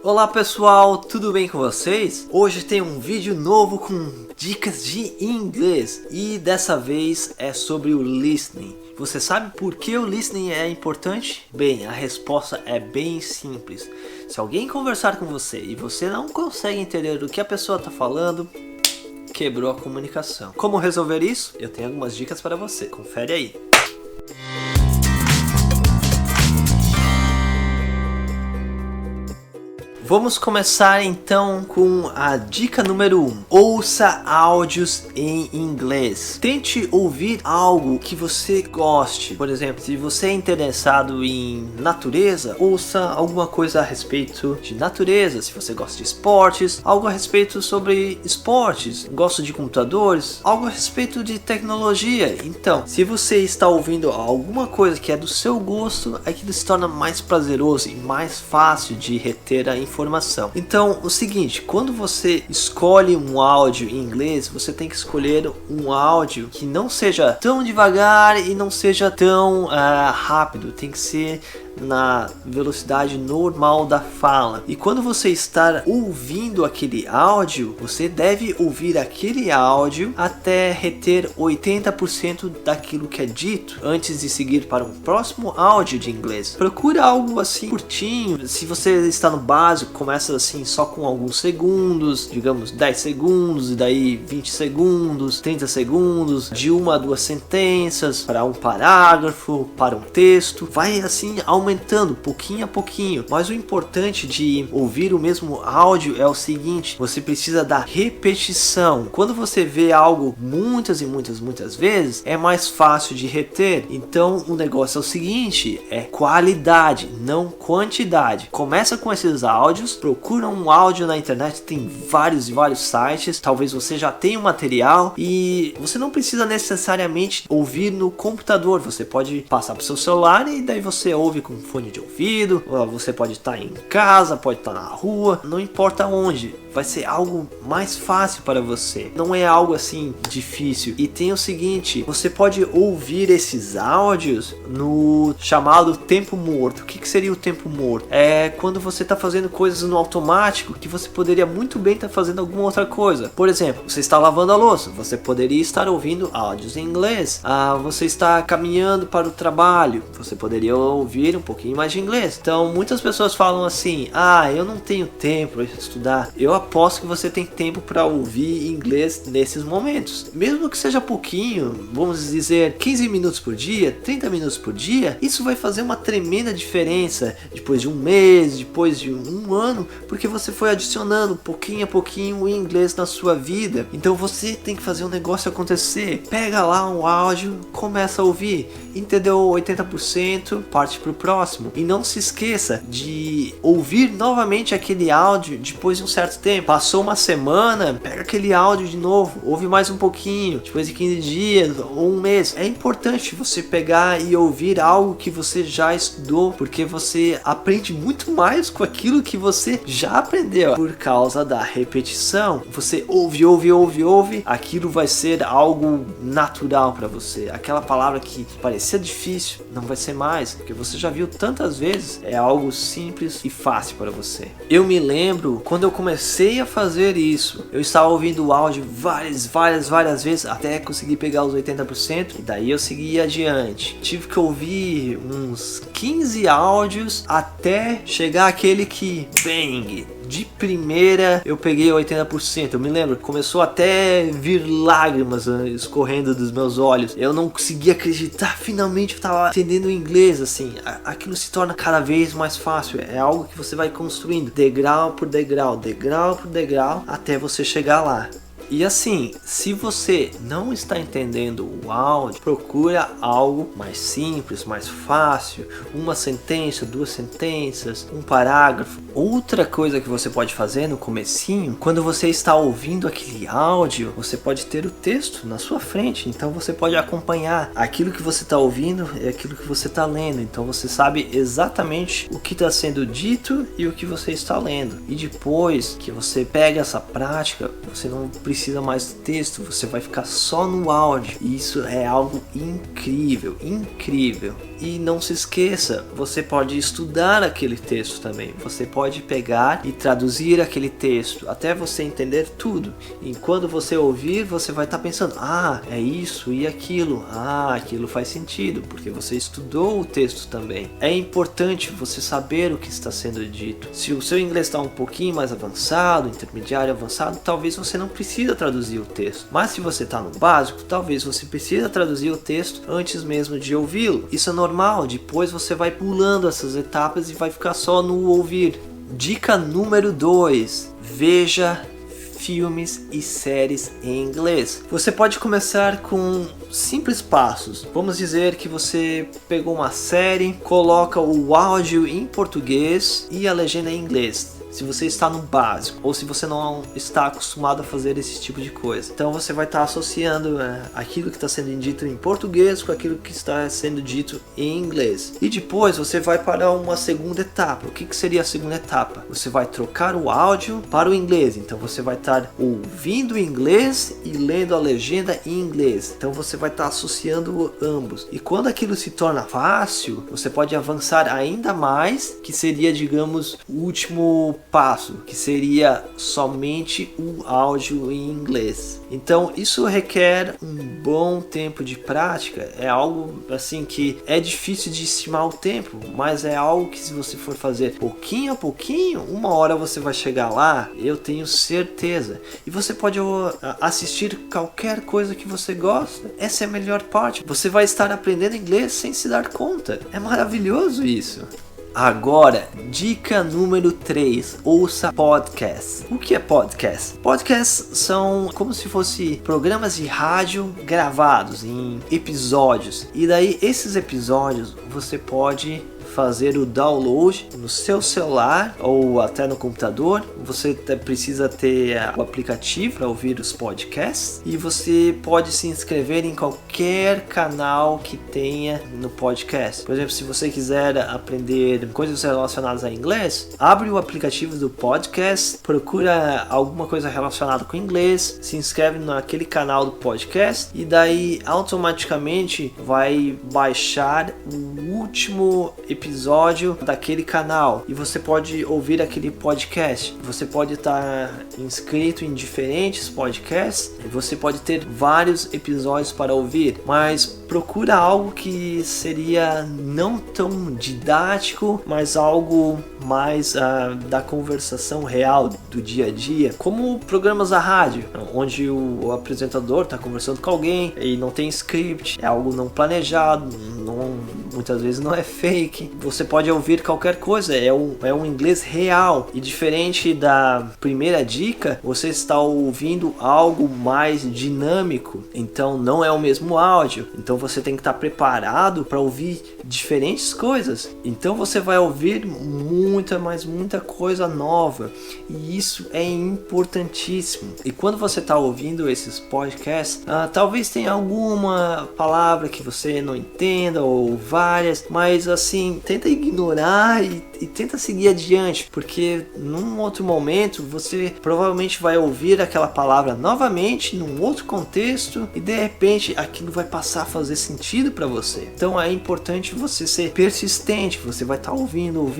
Olá pessoal, tudo bem com vocês? Hoje tem um vídeo novo com dicas de inglês e dessa vez é sobre o listening. Você sabe por que o listening é importante? Bem, a resposta é bem simples. Se alguém conversar com você e você não consegue entender o que a pessoa está falando, quebrou a comunicação. Como resolver isso? Eu tenho algumas dicas para você, confere aí. Vamos começar então com a dica número 1. Ouça áudios em inglês. Tente ouvir algo que você goste. Por exemplo, se você é interessado em natureza, ouça alguma coisa a respeito de natureza. Se você gosta de esportes, algo a respeito sobre esportes. Gosta de computadores, algo a respeito de tecnologia. Então, se você está ouvindo alguma coisa que é do seu gosto, aquilo se torna mais prazeroso e mais fácil de reter a informação. Então, o seguinte, quando você escolhe um áudio em inglês, você tem que escolher um áudio que não seja tão devagar e não seja tão rápido. Tem que ser na velocidade normal da fala. E quando você está ouvindo aquele áudio, você deve ouvir aquele áudio até reter 80% daquilo que é dito antes de seguir para um próximo áudio de inglês. Procure algo assim curtinho. Se você está no básico, começa assim só com alguns segundos, digamos 10 segundos, e daí 20 segundos, 30 segundos, de uma a duas sentenças, para um parágrafo, para um texto. Vai assim aumentando pouquinho a pouquinho, mas o importante de ouvir o mesmo áudio é o seguinte: você precisa da repetição. Quando você vê algo muitas e muitas vezes, é mais fácil de reter. Então o negócio é o seguinte, é qualidade, não quantidade. Começa com esses áudios, procura um áudio na internet, tem vários e vários sites, talvez você já tenha um material e você não precisa necessariamente ouvir no computador, você pode passar para o seu celular e daí você ouve com fone de ouvido, você pode estar em casa, pode estar na rua, não importa onde, vai ser algo mais fácil para você, não é algo assim difícil. E tem o seguinte, você pode ouvir esses áudios no chamado tempo morto. O que seria o tempo morto? É quando você está fazendo coisas no automático que você poderia muito bem estar fazendo alguma outra coisa. Por exemplo, você está lavando a louça, você poderia estar ouvindo áudios em inglês. Você está caminhando para o trabalho, você poderia ouvir um pouquinho mais de inglês. Então muitas pessoas falam assim: eu não tenho tempo para estudar. Eu aposto que você tem tempo para ouvir inglês nesses momentos, mesmo que seja pouquinho, vamos dizer 15 minutos por dia, 30 minutos por dia. Isso vai fazer uma tremenda diferença depois de um mês, depois de um ano, porque você foi adicionando pouquinho a pouquinho o inglês na sua vida. Então você tem que fazer um negócio acontecer. Pega lá um áudio, começa a ouvir, entendeu 80%, parte pro próximo. E não se esqueça de ouvir novamente aquele áudio depois de um certo tempo. Passou uma semana, pega aquele áudio de novo, ouve mais um pouquinho, depois de 15 dias ou um mês. É importante você pegar e ouvir algo que você já estudou, porque você aprende muito mais com aquilo que você já aprendeu. Por causa da repetição, você ouve, aquilo vai ser algo natural para você. Aquela palavra que parecia difícil, não vai ser mais, porque você já viu tantas vezes, é algo simples e fácil para você. Eu me lembro, quando eu comecei a fazer isso, eu estava ouvindo o áudio várias vezes, até conseguir pegar os 80%, e daí eu segui adiante. Tive que ouvir uns 15 áudios até chegar aquele que, bang, de primeira eu peguei 80%. Eu me lembro, começou até vir lágrimas escorrendo dos meus olhos. Eu não conseguia acreditar, finalmente eu estava entendendo o inglês. Assim, aquilo se torna cada vez mais fácil. É algo que você vai construindo degrau por degrau, até você chegar lá. E assim, se você não está entendendo o áudio, procura algo mais simples, mais fácil, uma sentença, duas sentenças, um parágrafo. Outra coisa que você pode fazer no comecinho, quando você está ouvindo aquele áudio, você pode ter o texto na sua frente, então você pode acompanhar aquilo que você está ouvindo e aquilo que você está lendo, então você sabe exatamente o que está sendo dito e o que você está lendo. E depois que você pega essa prática, você não precisa precisa mais do texto, você vai ficar só no áudio. E isso é algo incrível, incrível. E não se esqueça, você pode estudar aquele texto também. Você pode pegar e traduzir aquele texto até você entender tudo. E quando você ouvir, você vai estar pensando: ah, é isso e aquilo. Ah, aquilo faz sentido, porque você estudou o texto também. É importante você saber o que está sendo dito. Se o seu inglês está um pouquinho mais avançado, intermediário avançado, talvez você não precisa traduzir o texto. Mas se você está no básico, talvez você precisa traduzir o texto antes mesmo de ouvi-lo. Isso é normal, depois você vai pulando essas etapas e vai ficar só no ouvir. Dica número 2: veja filmes e séries em inglês. Você pode começar com simples passos. Vamos dizer que você pegou uma série, coloca o áudio em português e a legenda em inglês. Se você está no básico ou se você não está acostumado a fazer esse tipo de coisa, então você vai estar associando aquilo que está sendo dito em português com aquilo que está sendo dito em inglês. E depois você vai para uma segunda etapa. O que seria a segunda etapa? Você vai trocar o áudio para o inglês. Então você vai estar ouvindo em inglês e lendo a legenda em inglês. Então você vai estar associando ambos. E quando aquilo se torna fácil, você pode avançar ainda mais, que seria, digamos, o último passo, que seria somente o áudio em inglês. Então isso requer um bom tempo de prática. É algo assim que é difícil de estimar o tempo, mas é algo que, se você for fazer pouquinho a pouquinho, uma hora você vai chegar lá, eu tenho certeza. E você pode assistir qualquer coisa que você gosta. Essa é a melhor parte. Você vai estar aprendendo inglês sem se dar conta. É maravilhoso isso. Agora, dica número 3, ouça podcast. O que é podcast? Podcasts são como se fossem programas de rádio gravados em episódios. E daí, esses episódios, você pode fazer o download no seu celular ou até no computador. Você precisa ter o aplicativo para ouvir os podcasts e você pode se inscrever em qualquer canal que tenha no podcast. Por exemplo, se você quiser aprender coisas relacionadas a inglês, abre o aplicativo do podcast, procura alguma coisa relacionada com inglês, se inscreve naquele canal do podcast e daí automaticamente vai baixar o último episódio daquele canal e você pode ouvir aquele podcast. Você pode estar inscrito em diferentes podcasts e você pode ter vários episódios para ouvir, mas procura algo que seria não tão didático, mas algo mais da conversação real do dia a dia, como programas da rádio, onde o apresentador está conversando com alguém e não tem script, é algo não planejado, muitas vezes não é fake. Você pode ouvir qualquer coisa, é um inglês real. E diferente da primeira dica, você está ouvindo algo mais dinâmico, então não é o mesmo áudio. Então você tem que estar preparado para ouvir diferentes coisas. Então você vai ouvir muita coisa nova. E isso é importantíssimo. E quando você está ouvindo esses podcasts, talvez tenha alguma palavra que você não entenda ou várias, mas assim, tenta ignorar e tenta seguir adiante, porque num outro momento você provavelmente vai ouvir aquela palavra novamente num outro contexto e de repente aquilo vai passar a fazer sentido para você. Então é importante você ser persistente. Você vai estar ouvindo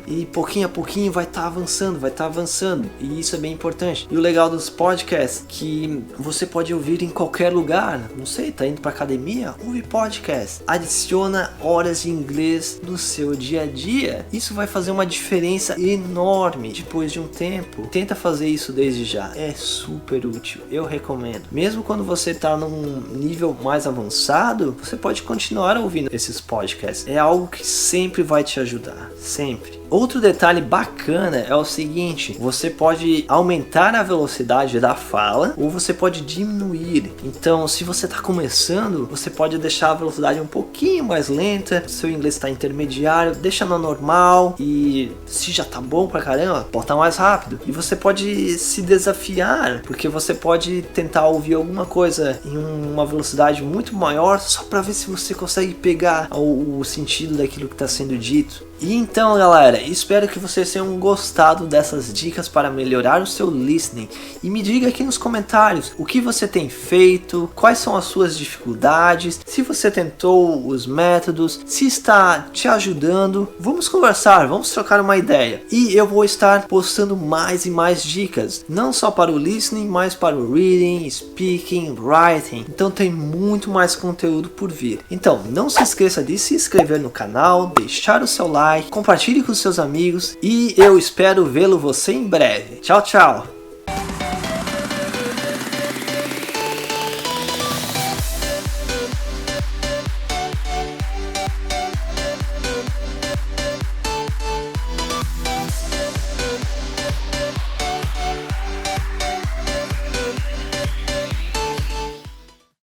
e pouquinho a pouquinho vai estar avançando, e isso é bem importante. E o legal dos podcasts que você pode ouvir em qualquer lugar. Não sei, tá indo para academia? Ouve podcast. Adiciona horas de inglês no seu dia a dia. Isso vai fazer uma diferença enorme depois de um tempo. Tenta fazer isso desde já. É super útil. Eu recomendo. Mesmo quando você está num nível mais avançado, você pode continuar ouvindo esses podcasts. É algo que sempre vai te ajudar. Sempre. Outro detalhe bacana é o seguinte: você pode aumentar a velocidade da fala ou você pode diminuir. Então, se você está começando, você pode deixar a velocidade um pouquinho mais lenta. Seu inglês está intermediário, deixa no normal. E se já tá bom pra caramba, bota mais rápido. E você pode se desafiar, porque você pode tentar ouvir alguma coisa em uma velocidade muito maior, só para ver se você consegue pegar o sentido daquilo que está sendo dito. E então, galera, espero que vocês tenham gostado dessas dicas para melhorar o seu listening. E me diga aqui nos comentários o que você tem feito, quais são as suas dificuldades, se você tentou os métodos, se está te ajudando. Vamos conversar, vamos trocar uma ideia. E eu vou estar postando mais e mais dicas, não só para o listening, mas para o reading, speaking, writing. Então tem muito mais conteúdo por vir. Então não se esqueça de se inscrever no canal, deixar o seu like, compartilhe com seus amigos e eu espero vê-lo você em breve. Tchau, tchau!